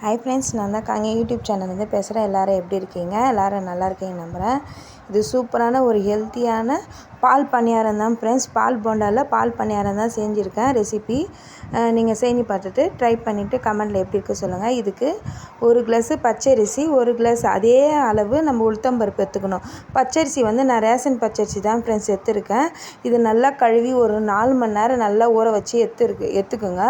Hi friends, நான் தான் காங்க யூடியூப் சேனல்லேருந்து பேசுகிறேன். எல்லோரும் எப்படி இருக்கீங்க? எல்லோரும் நல்லா இருக்கீங்க நம்புகிறேன். இது சூப்பரான ஒரு ஹெல்த்தியான பால் பணியாரம் தான் ஃப்ரெண்ட்ஸ். பால் போண்டாவில் பால் பணியாரம் தான் செஞ்சுருக்கேன். ரெசிபி நீங்கள் செஞ்சு பார்த்துட்டு ட்ரை பண்ணிவிட்டு கமெண்டில் எப்படி இருக்குது சொல்லுங்கள். இதுக்கு 1 கிளாஸு பச்சரிசி, 1 கிளாஸ் அதே அளவு நம்ம உளுத்தம்பருப்பு எடுத்துக்கணும். பச்சரிசி வந்து நான் ரேஷன் பச்சரிசி தான் ஃப்ரெண்ட்ஸ் எடுத்துருக்கேன். இது நல்லா கழுவி ஒரு 4 மணி நேரம் நல்லா ஊற வச்சு எடுத்துக்குங்க.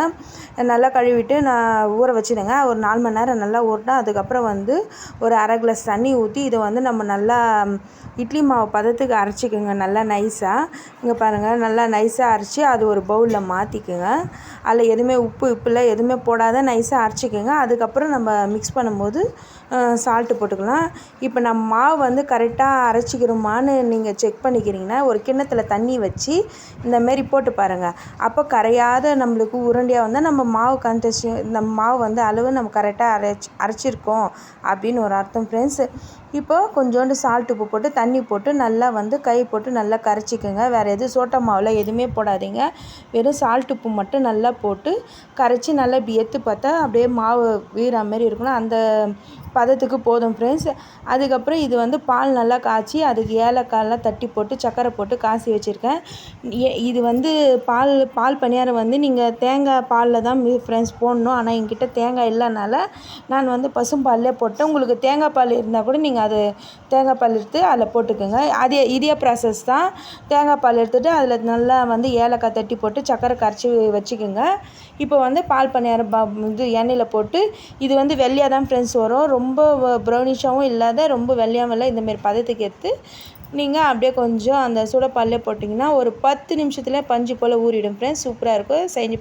நல்லா கழுவிட்டு நான் ஊற வச்சுடுங்க. ஒரு 4 மணி நேரம் நல்லா ஊறினா அதுக்கப்புறம் வந்து ஒரு அரை கிளாஸ் தண்ணி ஊற்றி இதை வந்து நம்ம நல்லா இட்லி மாவு பதத்துக்கு அரைச்சிக்கோங்க. நல்லா நைஸாக இங்கே பாருங்கள், நல்லா நைஸாக அரைச்சி அது ஒரு பவுலில் மாற்றிக்குங்க. அதில் எதுவுமே உப்புலாம் எதுவுமே போடாத நைஸாக அரைச்சிக்கோங்க. அதுக்கப்புறம் நம்ம மிக்ஸ் பண்ணும்போது சால்ட்டு போட்டுக்கலாம். இப்போ நம்ம மாவு வந்து கரெக்டாக அரைச்சிக்கிறோமான்னு நீங்கள் செக் பண்ணிக்கிறீங்கன்னா ஒரு கிண்ணத்தில் தண்ணி வச்சு இந்தமாரி போட்டு பாருங்கள். அப்போ கரையாத நம்மளுக்கு உருண்டையாக வந்தால் நம்ம மாவு நம்ம மாவு வந்து அளவு நம்ம கரெக்டாக அரைச்சிருக்கோம் அப்படின்னு ஒரு அர்த்தம் ஃப்ரெண்ட்ஸ். இப்போது கொஞ்சோண்டு சால்ட் உப்பு போட்டு தண்ணி போட்டு நல்லா வந்து கை போட்டு நல்லா கரைச்சிக்கோங்க. வேறு எதுவும் சோட்டா மாவில் எதுவுமே போடாதீங்க. வெறும் சால்ட் உப்பு மட்டும் நல்லா போட்டு கரைச்சி நல்லா இப்படி எடுத்து பார்த்தா அப்படியே மாவு வீற மாரி இருக்கணும். அந்த பதத்துக்கு போதும் ஃப்ரெண்ட்ஸ். அதுக்கப்புறம் இது வந்து பால் நல்லா காய்ச்சி அதுக்கு ஏலக்காயெல்லாம் தட்டி போட்டு சர்க்கரை போட்டு காய்ச்சி வச்சுருக்கேன். இது வந்து பால் பணியாரம் வந்து நீங்கள் தேங்காய் பாலில் தான் ஃப்ரெண்ட்ஸ் போடணும். ஆனால் என்கிட்ட தேங்காய் இல்லைனால நான் வந்து பசும்பால்லே போட்டேன். உங்களுக்கு தேங்காய் பால் இருந்தால் கூட நீங்கள் அது தேங்காய் பால் எடுத்து அதில் போட்டுக்கோங்க. இதே ப்ராசஸ் தான். தேங்காய் பால் எடுத்துகிட்டு அதில் நல்லா வந்து ஏலக்காய் தட்டி போட்டு சர்க்கரை கரைச்சி வச்சுக்கோங்க. இப்போ வந்து பால் பணியாரம் இது எண்ணெயில் போட்டு இது வந்து வெள்ளையாக தான் ஃப்ரெண்ட்ஸ் வரும். ரொம்ப ப்ரௌனிஷாகவும் இல்லாத ரொம்ப வெள்ளையாகவும் இல்லை. இந்தமாரி பதத்துக்கு எடுத்து நீங்கள் அப்படியே கொஞ்சம் அந்த சுடப்பால்லே போட்டிங்கன்னா ஒரு 10 நிமிஷத்துலேயே பஞ்சு போல் ஊறிடும் ஃப்ரெண்ட்ஸ். சூப்பராக இருக்கும். செஞ்சு